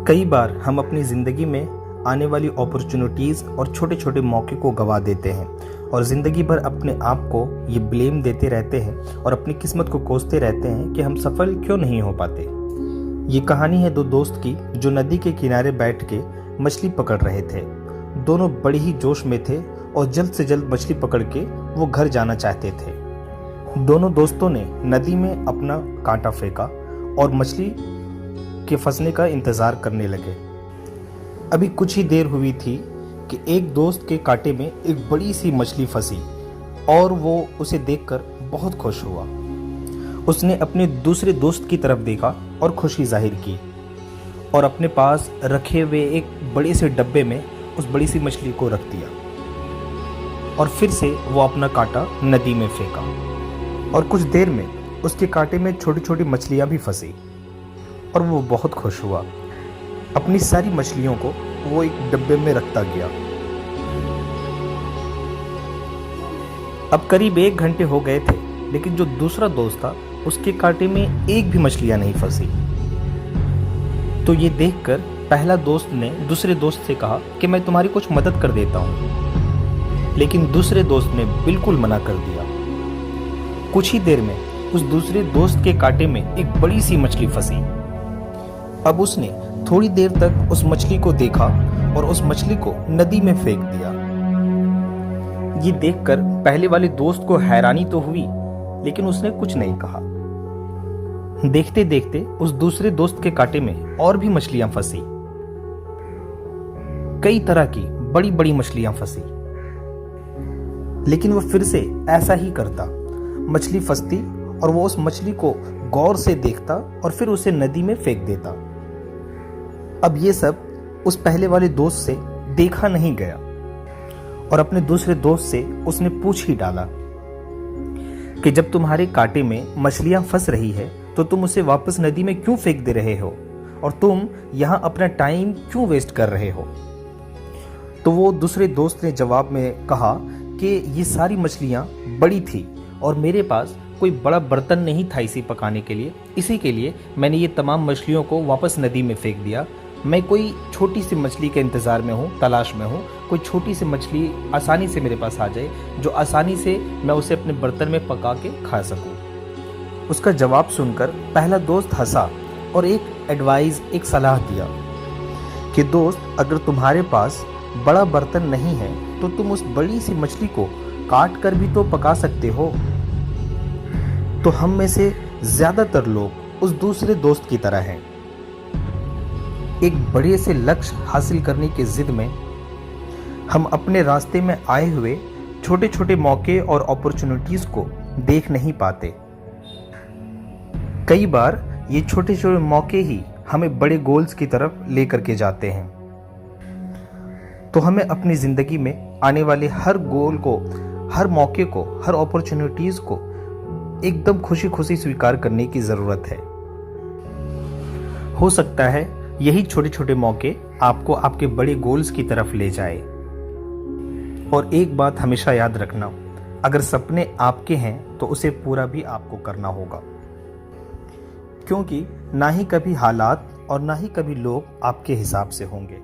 कई बार हम अपनी ज़िंदगी में आने वाली अपॉर्चुनिटीज़ और छोटे छोटे मौके को गंवा देते हैं और ज़िंदगी भर अपने आप को ये ब्लेम देते रहते हैं और अपनी किस्मत को कोसते रहते हैं कि हम सफल क्यों नहीं हो पाते। ये कहानी है दो दोस्त की जो नदी के किनारे बैठ के मछली पकड़ रहे थे। दोनों बड़ी ही जोश में थे और जल्द से जल्द मछली पकड़ के वो घर जाना चाहते थे। दोनों दोस्तों ने नदी में अपना कांटा फेंका और मछली के फंसने का इंतज़ार करने लगे। अभी कुछ ही देर हुई थी कि एक दोस्त के कांटे में एक बड़ी सी मछली फंसी और वो उसे देखकर बहुत खुश हुआ। उसने अपने दूसरे दोस्त की तरफ देखा और खुशी जाहिर की और अपने पास रखे हुए एक बड़े से डब्बे में उस बड़ी सी मछली को रख दिया और फिर से वो अपना कांटा नदी में फेंका और कुछ देर में उसके कांटे में छोटी छोटी मछलियां भी फंसी और वो बहुत खुश हुआ। अपनी सारी मछलियों को वो एक डब्बे में रखता गया। अब करीब 1 घंटे हो गए थे, लेकिन जो दूसरा दोस्त था उसके कांटे में एक भी मछलियां नहीं फंसी। तो ये देखकर पहला दोस्त ने दूसरे दोस्त से कहा कि मैं तुम्हारी कुछ मदद कर देता हूं, लेकिन दूसरे दोस्त ने बिल्कुल मना कर दिया। कुछ ही देर में उस दूसरे दोस्त के कांटे में एक बड़ी सी मछली फंसी। अब उसने थोड़ी देर तक उस मछली को देखा और उस मछली को नदी में फेंक दिया। ये देखकर पहले वाले दोस्त को हैरानी तो हुई, लेकिन उसने कुछ नहीं कहा। देखते देखते उस दूसरे दोस्त के कांटे में और भी मछलियां फंसी। कई तरह की बड़ी बड़ी मछलियां फंसी, लेकिन वो फिर से ऐसा ही करता। मछली फंसती और वो उस मछली को गौर से देखता और फिर उसे नदी में फेंक देता। अब ये सब उस पहले वाले दोस्त से देखा नहीं गया और अपने दूसरे दोस्त से उसने पूछ ही डाला कि जब तुम्हारे कांटे में मछलियां फंस रही है तो तुम उसे वापस नदी में क्यों फेंक दे रहे हो और तुम यहां अपना टाइम क्यों वेस्ट कर रहे हो। तो वो दूसरे दोस्त ने जवाब में कहा कि ये सारी मछलियां बड़ी थी और मेरे पास कोई बड़ा बर्तन नहीं था इसे पकाने के लिए, इसी के लिए मैंने ये तमाम मछलियों को वापस नदी में फेंक दिया। मैं कोई छोटी सी मछली के इंतज़ार में हूँ, तलाश में हूँ, कोई छोटी सी मछली आसानी से मेरे पास आ जाए जो आसानी से मैं उसे अपने बर्तन में पका के खा सकूँ। उसका जवाब सुनकर पहला दोस्त हंसा और एक सलाह दिया कि दोस्त, अगर तुम्हारे पास बड़ा बर्तन नहीं है तो तुम उस बड़ी सी मछली को काट कर भी तो पका सकते हो। तो हम में से ज़्यादातर लोग उस दूसरे दोस्त की तरह हैं। एक बड़े से लक्ष्य हासिल करने की जिद में हम अपने रास्ते में आए हुए छोटे छोटे मौके और अपॉर्चुनिटीज़ को देख नहीं पाते। कई बार ये छोटे छोटे मौके ही हमें बड़े गोल्स की तरफ लेकर के जाते हैं। तो हमें अपनी ज़िंदगी में आने वाले हर गोल को, हर मौके को, हर अपॉर्चुनिटीज़ को एकदम खुशी खुशी स्वीकार करने की ज़रूरत है। हो सकता है यही छोटे छोटे मौके आपको आपके बड़े गोल्स की तरफ ले जाए। और एक बात हमेशा याद रखना, अगर सपने आपके हैं तो उसे पूरा भी आपको करना होगा, क्योंकि ना ही कभी हालात और ना ही कभी लोग आपके हिसाब से होंगे।